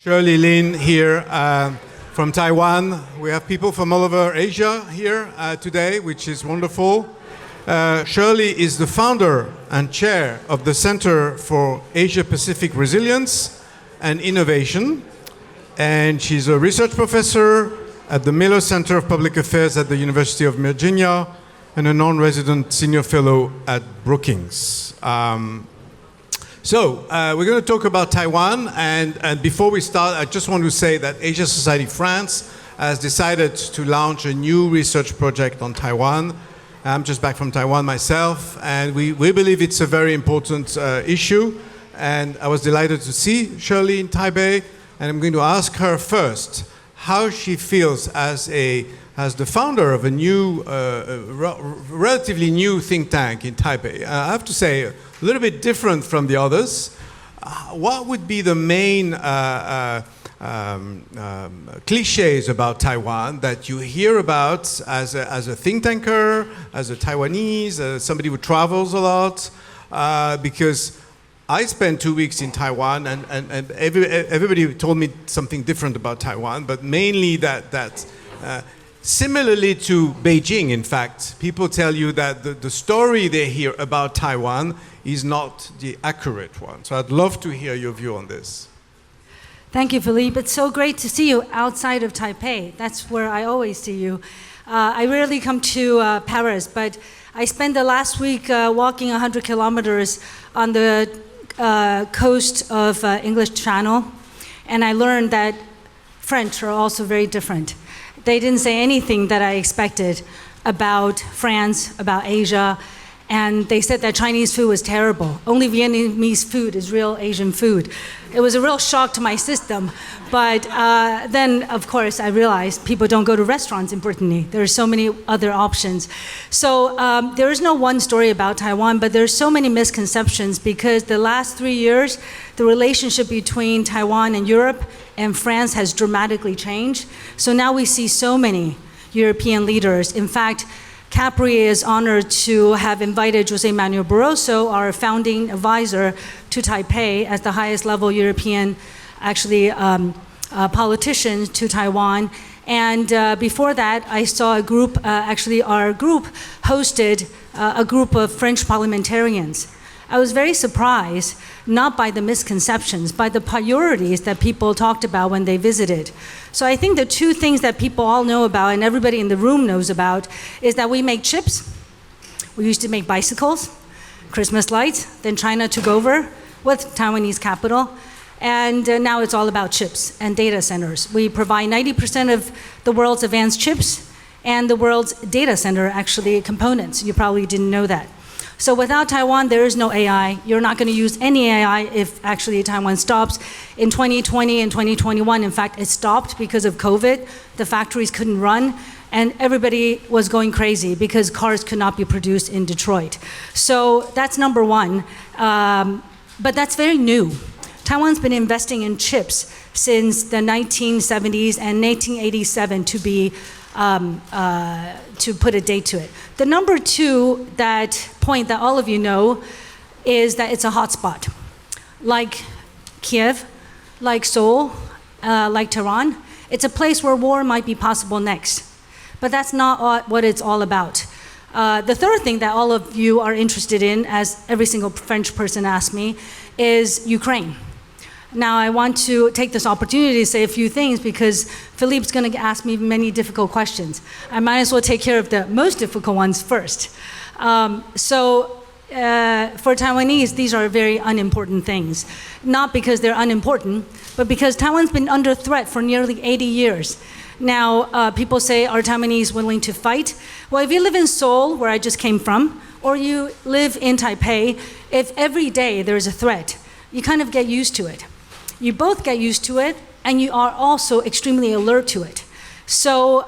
Shirley Lin here from Taiwan. We have people from all over Asia here today, which is wonderful. Shirley is the founder and chair of the Center for Asia-Pacific Resilience and Innovation. And she's a research professor at the Miller Center of Public Affairs at the University of Virginia and a non-resident senior fellow at Brookings. So we're going to talk about Taiwan, and before we start, I just want to say that Asia Society France has decided to launch a new research project on Taiwan. I'm just back from Taiwan myself, and we believe it's a very important issue, and I was delighted to see Shirley in Taipei, and I'm going to ask her first how she feels as the founder of a new, relatively new think tank in Taipei. I have to say, a little bit different from the others. What would be the main cliches about Taiwan that you hear about as a think tanker, as a Taiwanese, as somebody who travels a lot? Because I spent 2 weeks in Taiwan, and everybody told me something different about Taiwan, but mainly that similarly to Beijing, in fact, people tell you that the story they hear about Taiwan is not the accurate one. So I'd love to hear your view on this. Thank you, Philippe. It's so great to see you outside of Taipei. That's where I always see you. I rarely come to Paris, but I spent the last week walking 100 kilometers on the coast of English Channel, and I learned that French are also very different. They didn't say anything that I expected about France, about Asia, and they said that Chinese food was terrible. Only Vietnamese food is real Asian food. It was a real shock to my system, but then, of course, I realized people don't go to restaurants in Brittany. There are so many other options. So there is no one story about Taiwan, but there's so many misconceptions because the last 3 years, the relationship between Taiwan and Europe and France has dramatically changed. So now we see so many European leaders. In fact, CAPRI is honored to have invited Jose Manuel Barroso, our founding advisor, to Taipei as the highest level European, politician to Taiwan. And before that, I saw a group, our group hosted a group of French parliamentarians. I was very surprised, not by the misconceptions, by the priorities that people talked about when they visited. So I think the two things that people all know about and everybody in the room knows about is that we make chips. We used to make bicycles, Christmas lights, then China took over with Taiwanese capital, and now it's all about chips and data centers. We provide 90% of the world's advanced chips and the world's data center components. You probably didn't know that. So without Taiwan, there is no AI. You're not going to use any AI if actually Taiwan stops. In 2020 and 2021, in fact, it stopped because of COVID. The factories couldn't run, and everybody was going crazy because cars could not be produced in Detroit. So that's number one. But that's very new. Taiwan's been investing in chips since the 1970s and 1987 to put a date to it. The number two point that all of you know is that it's a hotspot. Like Kiev, like Seoul, like Tehran, it's a place where war might be possible next. But that's not what it's all about. The third thing that all of you are interested in, as every single French person asked me, is Ukraine. Now, I want to take this opportunity to say a few things because Philippe's going to ask me many difficult questions. I might as well take care of the most difficult ones first. For Taiwanese, these are very unimportant things. Not because they're unimportant, but because Taiwan's been under threat for nearly 80 years. Now, people say, are Taiwanese willing to fight? Well, if you live in Seoul, where I just came from, or you live in Taipei, if every day there's a threat, you kind of get used to it. You both get used to it, and you are also extremely alert to it. So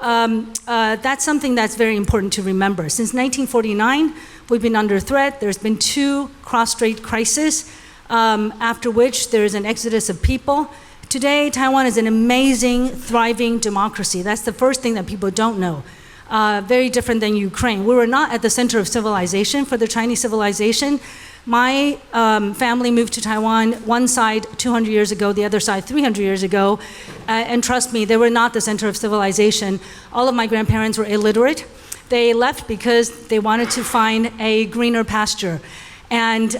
that's something that's very important to remember. Since 1949, we've been under threat. There's been 2 cross-strait crises, after which there is an exodus of people. Today, Taiwan is an amazing, thriving democracy. That's the first thing that people don't know. Very different than Ukraine. We were not at the center of civilization for the Chinese civilization. My family moved to Taiwan, one side 200 years ago, the other side 300 years ago. And trust me, they were not the center of civilization. All of my grandparents were illiterate. They left because they wanted to find a greener pasture. And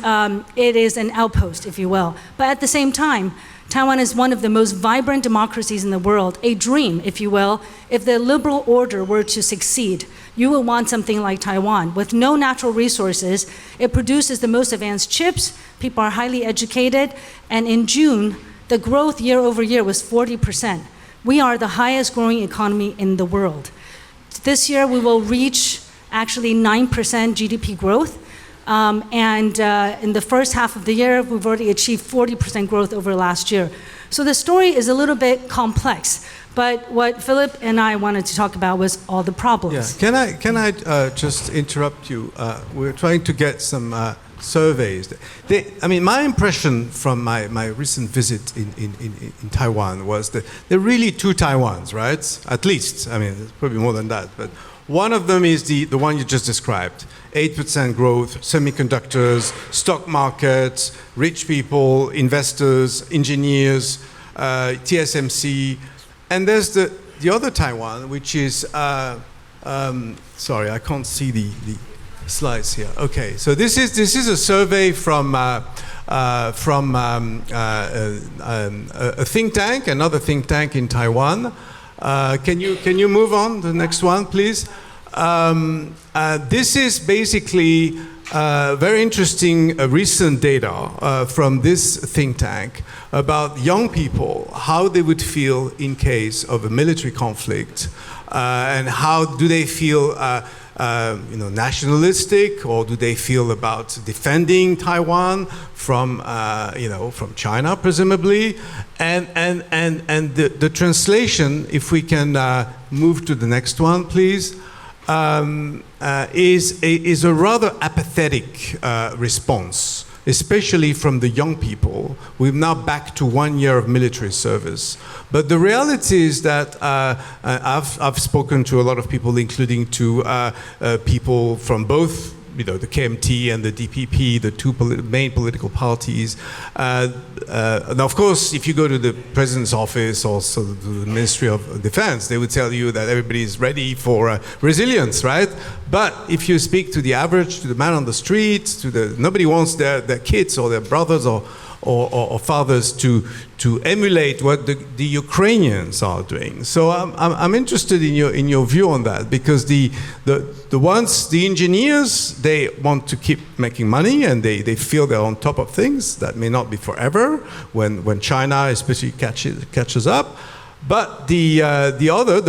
it is an outpost, if you will. But at the same time, Taiwan is one of the most vibrant democracies in the world, a dream, if you will. If the liberal order were to succeed, you would want something like Taiwan. With no natural resources, it produces the most advanced chips, people are highly educated, and in June, the growth year over year was 40%. We are the highest growing economy in the world. This year, we will reach actually 9% GDP growth. In the first half of the year, we've already achieved 40% growth over last year. So the story is a little bit complex, but what Philip and I wanted to talk about was all the problems. Yeah. Can I just interrupt you? We're trying to get some surveys. My impression from my recent visit in Taiwan was that there are really two Taiwans, right? At least. There's probably more than that, but one of them is the one you just described. 8% growth, semiconductors, stock markets, rich people, investors, engineers, TSMC. And there's the other Taiwan, which is, sorry, I can't see the slides here. Okay, so this is a survey from a think tank, another think tank in Taiwan. Can you move on to the next one, please? This is basically very interesting recent data from this think tank about young people, how they would feel in case of a military conflict, and how do they feel nationalistic, or do they feel about defending Taiwan from China, presumably, and the translation, if we can move to the next one, please. Is a rather apathetic response, especially from the young people. We're now back to 1 year of military service. But the reality is that I've spoken to a lot of people, including to people from both the KMT and the DPP, the two main political parties. And of course, if you go to the president's office, also to the Ministry of Defense, they would tell you that everybody is ready for resilience, right? But if you speak to the average, to the man on the street, nobody wants their kids or their brothers or fathers to emulate what the Ukrainians are doing. So I'm interested in your view on that, because the engineers, they want to keep making money and they feel they're on top of things. That may not be forever when China especially catches up. But the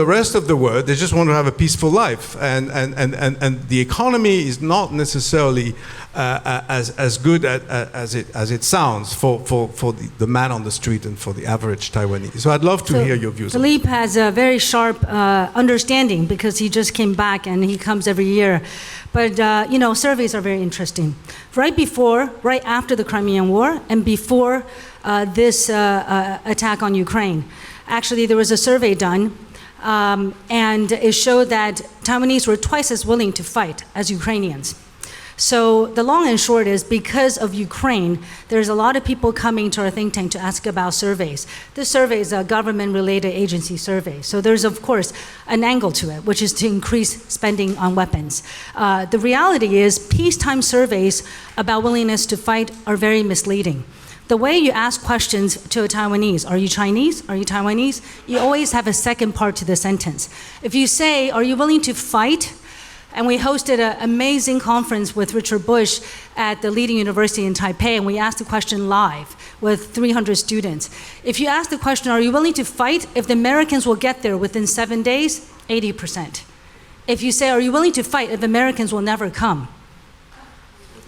rest of the world, they just want to have a peaceful life, and the economy is not necessarily as good as it sounds for the man on the street and for the average Taiwanese. So I'd love to hear your views. Philippe has a very sharp understanding, because he just came back and he comes every year. But surveys are very interesting. Right after the Crimean War and before this attack on Ukraine, actually, there was a survey done, and it showed that Taiwanese were twice as willing to fight as Ukrainians. So the long and short is, because of Ukraine, there's a lot of people coming to our think tank to ask about surveys. This survey is a government-related agency survey. So there's, of course, an angle to it, which is to increase spending on weapons. The reality is, peacetime surveys about willingness to fight are very misleading. The way you ask questions to a Taiwanese, are you Chinese? Are you Taiwanese? You always have a second part to the sentence. If you say, are you willing to fight? And we hosted an amazing conference with Richard Bush at the leading university in Taipei, and we asked the question live with 300 students. If you ask the question, are you willing to fight if the Americans will get there within 7 days? 80%. If you say, are you willing to fight if Americans will never come?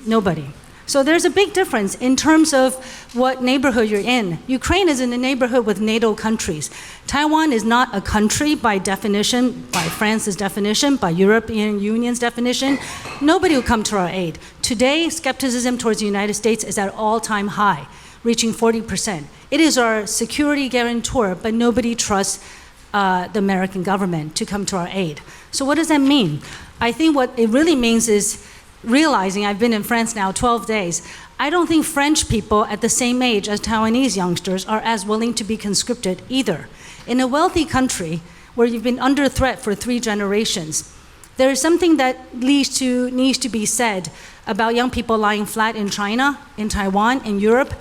Nobody. So there's a big difference in terms of what neighborhood you're in. Ukraine is in a neighborhood with NATO countries. Taiwan is not a country by definition, by France's definition, by European Union's definition. Nobody will come to our aid. Today, skepticism towards the United States is at all-time high, reaching 40%. It is our security guarantor, but nobody trusts the American government to come to our aid. So what does that mean? I think what it really means is, realizing I've been in France now 12 days. I don't think French people at the same age as Taiwanese youngsters are as willing to be conscripted either. In a wealthy country where you've been under threat for 3 generations, there is something that needs to be said about young people lying flat in China, in Taiwan, in Europe.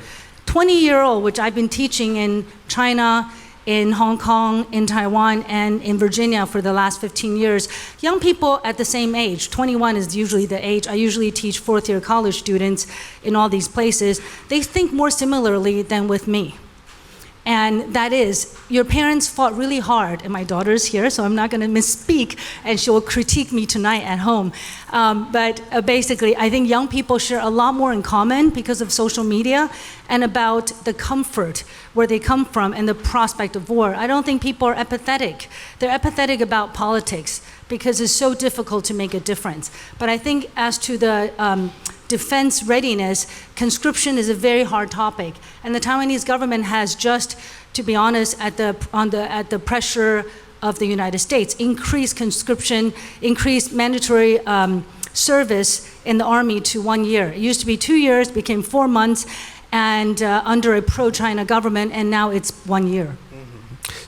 20-year-old, which I've been teaching in China, in Hong Kong, in Taiwan, and in Virginia for the last 15 years. Young people at the same age, 21 is usually the age, I usually teach 4th-year college students in all these places, they think more similarly than with me. And that is, your parents fought really hard, and my daughter's here, so I'm not going to misspeak, and she will critique me tonight at home. But basically, I think young people share a lot more in common because of social media and about the comfort where they come from and the prospect of war. I don't think people are apathetic. They're apathetic about politics because it's so difficult to make a difference. But I think as to the defense readiness, conscription is a very hard topic. And the Taiwanese government has just, to be honest, at the pressure of the United States, increased conscription, increased mandatory service in the army to 1 year. It used to be 2 years, became 4 months, and under a pro-China government, and now it's 1 year.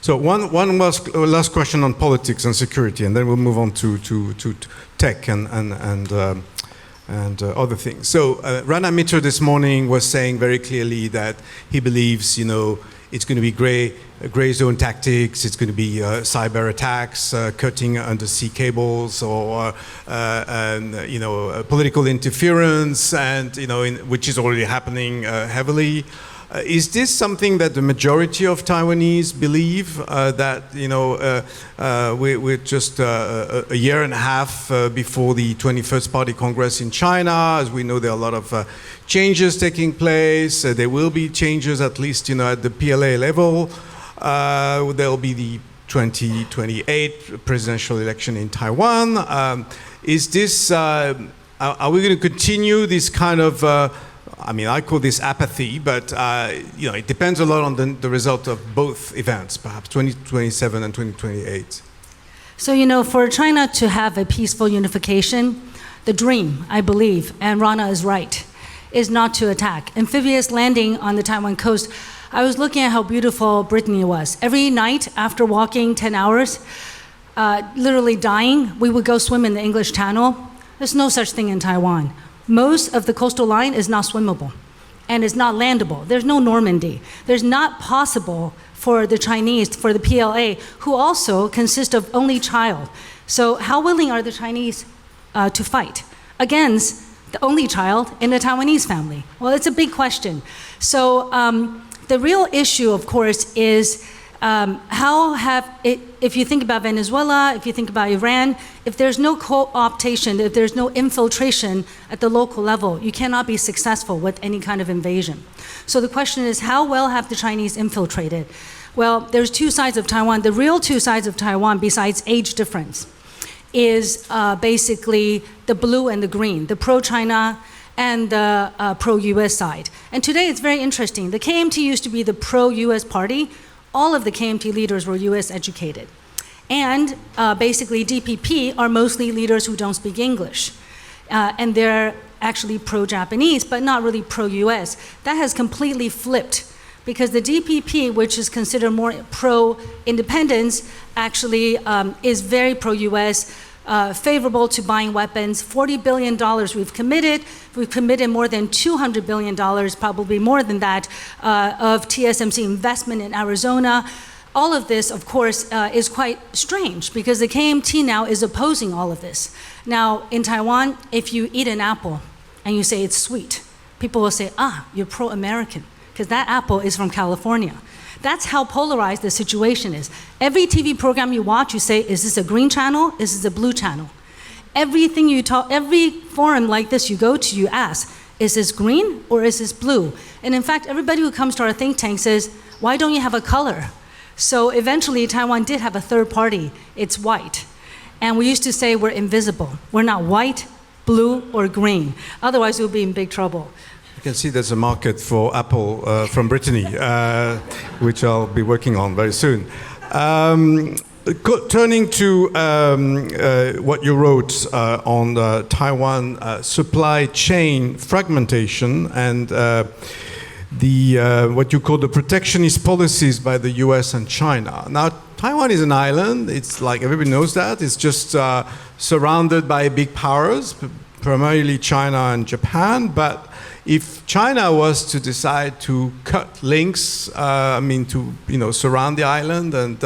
So one last question on politics and security, and then we'll move on to tech and other things. So Rana Mitter this morning was saying very clearly that he believes, it's going to be gray zone tactics, it's going to be cyber attacks, cutting undersea cables, or political interference, and which is already happening heavily. Is this something that the majority of Taiwanese believe, that we're just a year and a half before the 21st Party Congress in China? As we know, there are a lot of changes taking place. There will be changes, at least at the PLA level. There will be the 2028 presidential election in Taiwan. Is this? Are we going to continue this kind of? I call this apathy, but it depends a lot on the result of both events, perhaps 2027 and 2028. So, for China to have a peaceful unification, the dream, I believe, and Rana is right, is not to attack. Amphibious landing on the Taiwan coast, I was looking at how beautiful Brittany was. Every night after walking 10 hours, literally dying, we would go swim in the English Channel. There's no such thing in Taiwan. Most of the coastal line is not swimmable and is not landable. There's no Normandy. There's not possible for the Chinese, for the PLA, who also consist of only child. So how willing are the Chinese to fight against the only child in a Taiwanese family? Well, it's a big question. So the real issue, of course, is if you think about Venezuela, if you think about Iran, if there's no co-optation, if there's no infiltration at the local level, you cannot be successful with any kind of invasion. So the question is, how well have the Chinese infiltrated? Well, there's two sides of Taiwan. The real two sides of Taiwan, besides age difference, is basically the blue and the green, the pro-China and the pro-US side. And today it's very interesting. The KMT used to be the pro-US party. All of the KMT leaders were US educated. And basically DPP are mostly leaders who don't speak English. And they're actually pro-Japanese, but not really pro-US. That has completely flipped because the DPP, which is considered more pro-independence, actually is very pro-US, favorable to buying weapons. $40 billion we've committed. We've committed more than $200 billion, probably more than that, of TSMC investment in Arizona. All of this, of course, is quite strange because the KMT now is opposing all of this. Now, in Taiwan, if you eat an apple and you say it's sweet, people will say, you're pro-American, because that apple is from California. That's how polarized the situation is. Every TV program you watch, you say, is this a green channel? Is this a blue channel? Everything you talk, every forum like this you go to, you ask, is this green or is this blue? And in fact, everybody who comes to our think tank says, why don't you have a color? So eventually, Taiwan did have a third party. It's white. And we used to say we're invisible. We're not white, blue, or green. Otherwise, we'll be in big trouble. You can see there's a market for Apple from Brittany, which I'll be working on very soon. Turning to what you wrote on the Taiwan supply chain fragmentation and what you call the protectionist policies by the US and China. Now, Taiwan is an island. It's like everybody knows that. It's just surrounded by big powers, primarily China and Japan. But if China was to decide to cut links, to surround the island and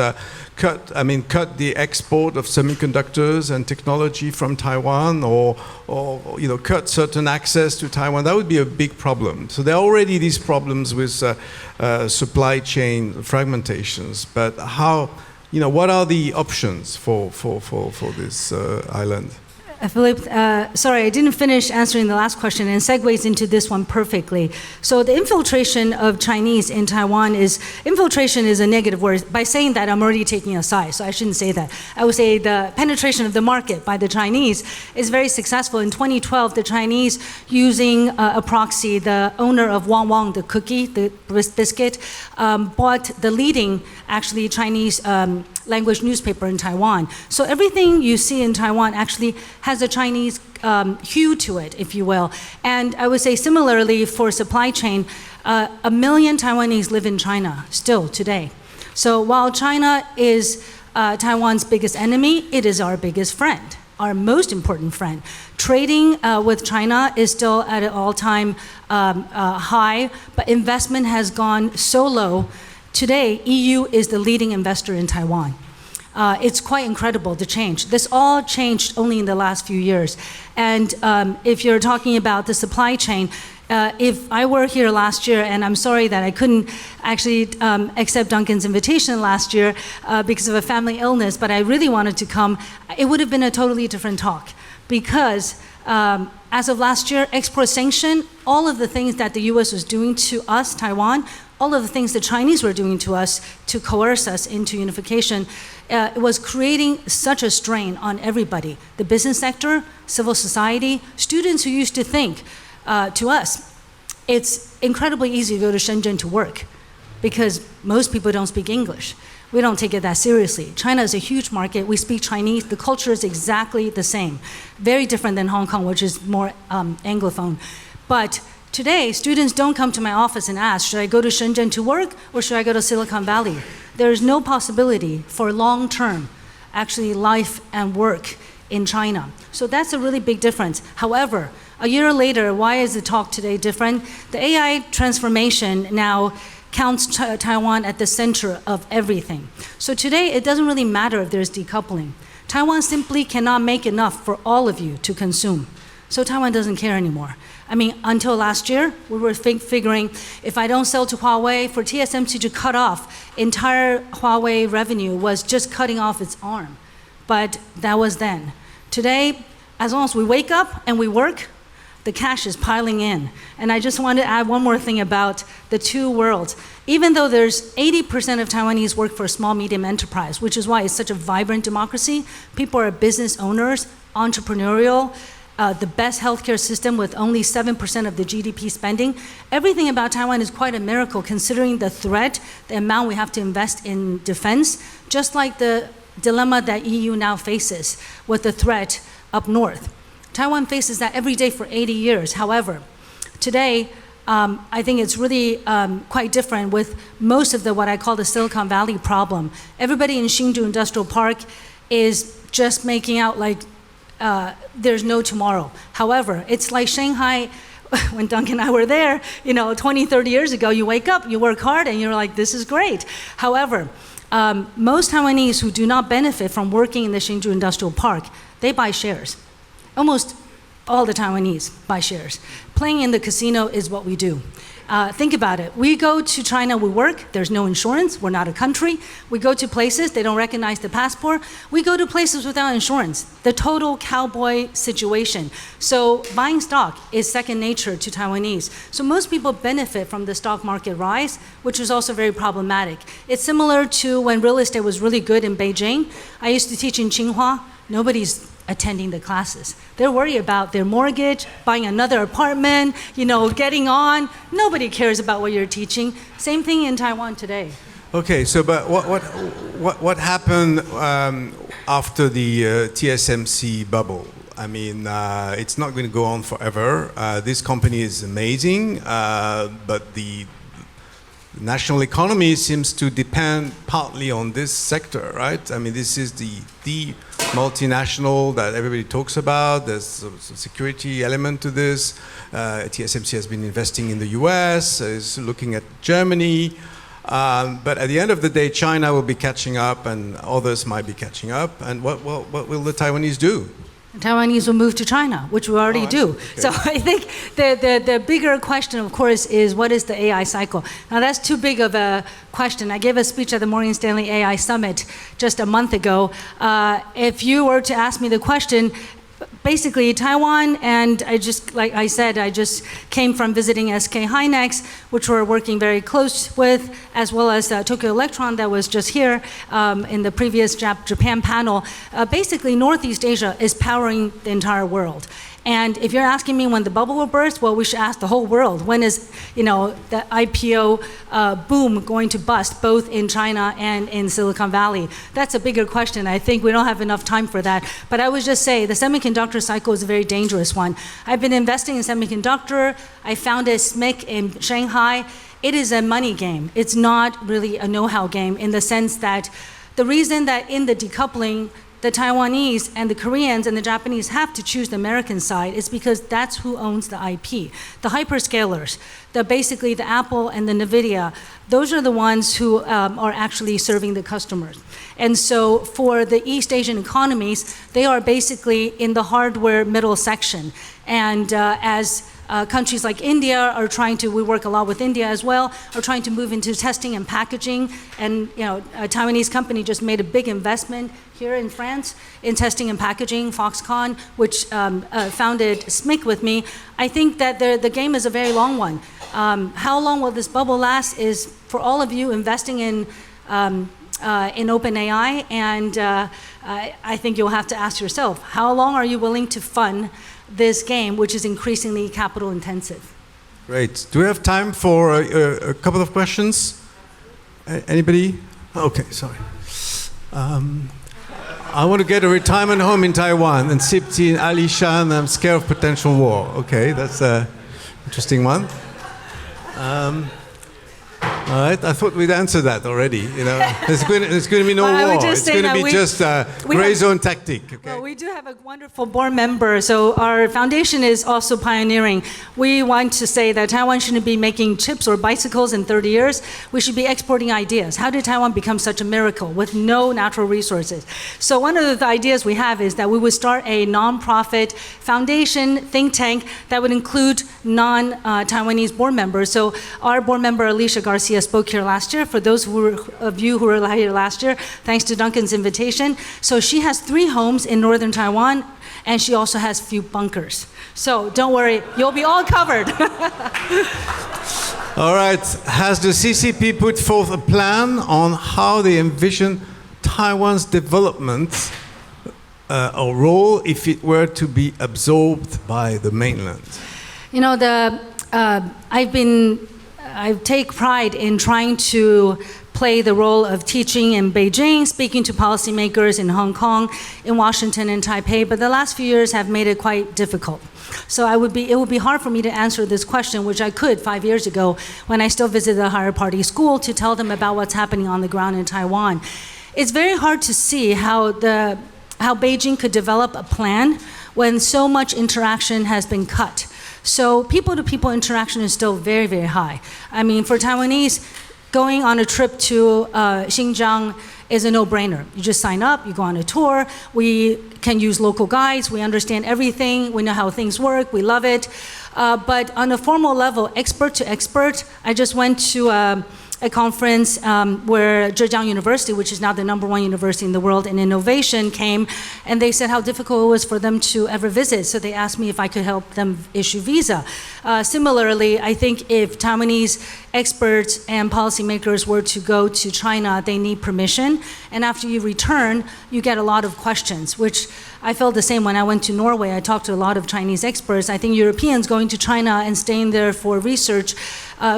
cut the export of semiconductors and technology from Taiwan, or cut certain access to Taiwan, that would be a big problem. So there are already these problems with supply chain fragmentations. But what are the options for this island? Philippe, sorry, I didn't finish answering the last question, and segues into this one perfectly. So the infiltration of Chinese in Taiwan infiltration is a negative word. By saying that, I'm already taking a side, so I shouldn't say that. I would say the penetration of the market by the Chinese is very successful. In 2012, the Chinese, using a proxy, the owner of Wang Wang, the cookie, the biscuit, bought the leading, actually, Chinese language newspaper in Taiwan. So everything you see in Taiwan actually has a Chinese hue to it, if you will. And I would say similarly for supply chain, 1 million Taiwanese live in China still today. So while China is Taiwan's biggest enemy, it is our biggest friend, our most important friend. Trading with China is still at an all-time high, but investment has gone so low. Today, EU is the leading investor in Taiwan. It's quite incredible, the change. This all changed only in the last few years. And if you're talking about the supply chain, if I were here last year, and I'm sorry that I couldn't actually accept Duncan's invitation last year because of a family illness, but I really wanted to come, it would have been a totally different talk. Because as of last year, export sanction, all of the things that the US was doing to us, Taiwan, all of the things the Chinese were doing to us to coerce us into unification, it was creating such a strain on everybody. The business sector, civil society, students who used to think to us, it's incredibly easy to go to Shenzhen to work because most people don't speak English. We don't take it that seriously. China is a huge market. We speak Chinese. The culture is exactly the same. Very different than Hong Kong, which is more Anglophone. But today, students don't come to my office and ask, should I go to Shenzhen to work or should I go to Silicon Valley? There is no possibility for long-term, actually, life and work in China. So that's a really big difference. However, a year later, why is the talk today different? The AI transformation now counts Taiwan at the center of everything. So today, it doesn't really matter if there's decoupling. Taiwan simply cannot make enough for all of you to consume. So Taiwan doesn't care anymore. I mean, until last year, we were figuring if I don't sell to Huawei, for TSMC to cut off entire Huawei revenue was just cutting off its arm. But that was then. Today, as long as we wake up and we work, the cash is piling in. And I just want to add one more thing about the two worlds. Even though there's 80% of Taiwanese work for small, medium enterprise, which is why it's such a vibrant democracy, people are business owners, entrepreneurial, the best healthcare system with only 7% of the GDP spending. Everything about Taiwan is quite a miracle considering the threat, the amount we have to invest in defense, just like the dilemma that EU now faces with the threat up north. Taiwan faces that every day for 80 years. However, today, I think it's really quite different with most of what I call the Silicon Valley problem. Everybody in Hsinchu Industrial Park is just making out like there's no tomorrow. However, it's like Shanghai, when Duncan and I were there, 20, 30 years ago, you wake up, you work hard, and you're like, this is great. However, most Taiwanese who do not benefit from working in the Hsinchu Industrial Park, they buy shares. Almost all the Taiwanese buy shares. Playing in the casino is what we do. Think about it. We go to China, we work, there's no insurance, we're not a country. We go to places, they don't recognize the passport. We go to places without insurance. The total cowboy situation. So buying stock is second nature to Taiwanese. So most people benefit from the stock market rise, which is also very problematic. It's similar to when real estate was really good in Beijing. I used to teach in Tsinghua. Nobody's attending the classes. They're worried about their mortgage, buying another apartment, getting on. Nobody cares about what you're teaching. Same thing in Taiwan today. Okay, so but what happened after the TSMC bubble? I mean, it's not going to go on forever. This company is amazing, but the national economy seems to depend partly on this sector, right? I mean, this is the multinational that everybody talks about. There's a security element to this. TSMC has been investing in the US, is looking at Germany. But at the end of the day, China will be catching up and others might be catching up. And what will the Taiwanese do? The Taiwanese will move to China, which we already do. Okay. So I think the bigger question, of course, is what is the AI cycle? Now, that's too big of a question. I gave a speech at the Morgan Stanley AI Summit just a month ago. If you were to ask me the question, basically, Taiwan, and like I said, I just came from visiting SK Hynix, which we're working very close with, as well as Tokyo Electron that was just here in the previous Japan panel. Basically, Northeast Asia is powering the entire world. And if you're asking me when the bubble will burst, well, we should ask the whole world. When is, the IPO boom going to bust, both in China and in Silicon Valley? That's a bigger question. I think we don't have enough time for that. But I would just say the semiconductor cycle is a very dangerous one. I've been investing in semiconductor. I founded SMIC in Shanghai. It is a money game. It's not really a know-how game in the sense that the reason that in the decoupling, the Taiwanese and the Koreans and the Japanese have to choose the American side is because that's who owns the IP. The hyperscalers, basically the Apple and the NVIDIA, those are the ones who are actually serving the customers. And so for the East Asian economies, they are basically in the hardware middle section. And as countries like India are trying to, we work a lot with India as well, are trying to move into testing and packaging. And a Taiwanese company just made a big investment here in France in testing and packaging, Foxconn, which founded SMIC with me. I think that the game is a very long one. How long will this bubble last is for all of you investing in OpenAI, and I think you'll have to ask yourself, how long are you willing to fund this game, which is increasingly capital intensive? Great. Do we have time for a couple of questions? Anybody? Okay, sorry. I want to get a retirement home in Taiwan and sip tea in Alishan. I'm scared of potential war. Okay, that's an interesting one. All right, I thought we'd answer that already. There's going to be no war. It's going to be just a gray zone tactic. Okay? Well, we do have a wonderful board member. So our foundation is also pioneering. We want to say that Taiwan shouldn't be making chips or bicycles in 30 years. We should be exporting ideas. How did Taiwan become such a miracle with no natural resources? So one of the ideas we have is that we would start a nonprofit foundation think tank that would include non-Taiwanese board members. So our board member, Alicia Garcia, spoke here last year. For those of you who were here last year, thanks to Duncan's invitation. So she has 3 homes in northern Taiwan, and she also has a few bunkers. So don't worry, you'll be all covered. All right. Has the CCP put forth a plan on how they envision Taiwan's development or role if it were to be absorbed by the mainland? I take pride in trying to play the role of teaching in Beijing, speaking to policymakers in Hong Kong, in Washington, and Taipei, but the last few years have made it quite difficult. So it would be hard for me to answer this question, which I could 5 years ago when I still visited a higher party school to tell them about what's happening on the ground in Taiwan. It's very hard to see how Beijing could develop a plan when so much interaction has been cut. So people-to-people interaction is still very, very high. I mean, for Taiwanese, going on a trip to Xinjiang is a no-brainer. You just sign up, you go on a tour, we can use local guides, we understand everything, we know how things work, we love it. But on a formal level, expert to expert, I just went to a conference where Zhejiang University, which is now the #1 university in the world in innovation, came, and they said how difficult it was for them to ever visit. So they asked me if I could help them issue visa. Similarly, I think if Taiwanese experts and policymakers were to go to China, they need permission. And after you return, you get a lot of questions, which I felt the same when I went to Norway. I talked to a lot of Chinese experts. I think Europeans going to China and staying there for research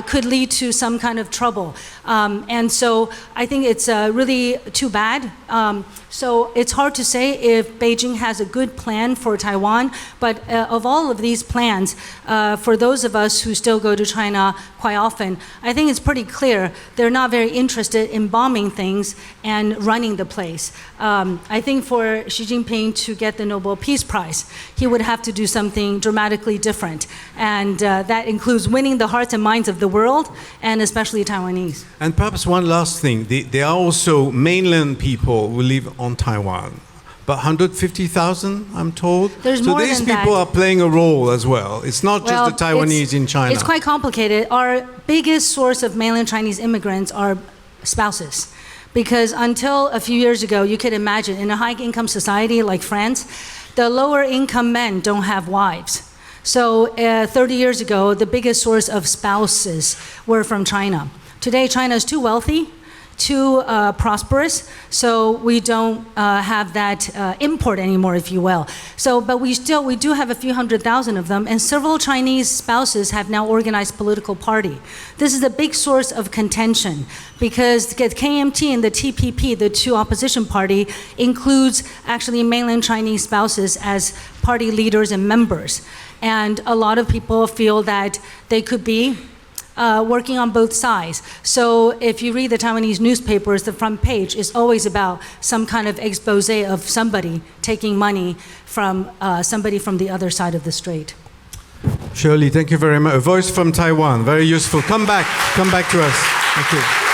could lead to some kind of trouble. And so I think it's really too bad. So it's hard to say if Beijing has a good plan for Taiwan, but of all of these plans, for those of us who still go to China quite often, I think it's pretty clear they're not very interested in bombing things and running the place. I think for Xi Jinping to get the Nobel Peace Prize, he would have to do something dramatically different. And that includes winning the hearts and minds of the world, and especially Taiwanese. And perhaps one last thing, there are also mainland people who live on Taiwan. But 150,000, I'm told. There's so more these than people that. are playing a role as well. It's not just the Taiwanese in China. It's quite complicated. Our biggest source of mainland Chinese immigrants are spouses. Because until a few years ago, you could imagine, in a high-income society like France, the lower-income men don't have wives. So 30 years ago, the biggest source of spouses were from China. Today, China is too wealthy, too prosperous, so we don't have that import anymore, if you will. So, but we do have a few 100,000 of them, and several Chinese spouses have now organized political party. This is a big source of contention because the KMT and the TPP, the two opposition party, includes actually mainland Chinese spouses as party leaders and members. And a lot of people feel that they could be working on both sides. So if you read the Taiwanese newspapers, the front page is always about some kind of expose of somebody taking money from somebody from the other side of the strait. Shirley, thank you very much. A voice from Taiwan, very useful. Come back to us. Thank you.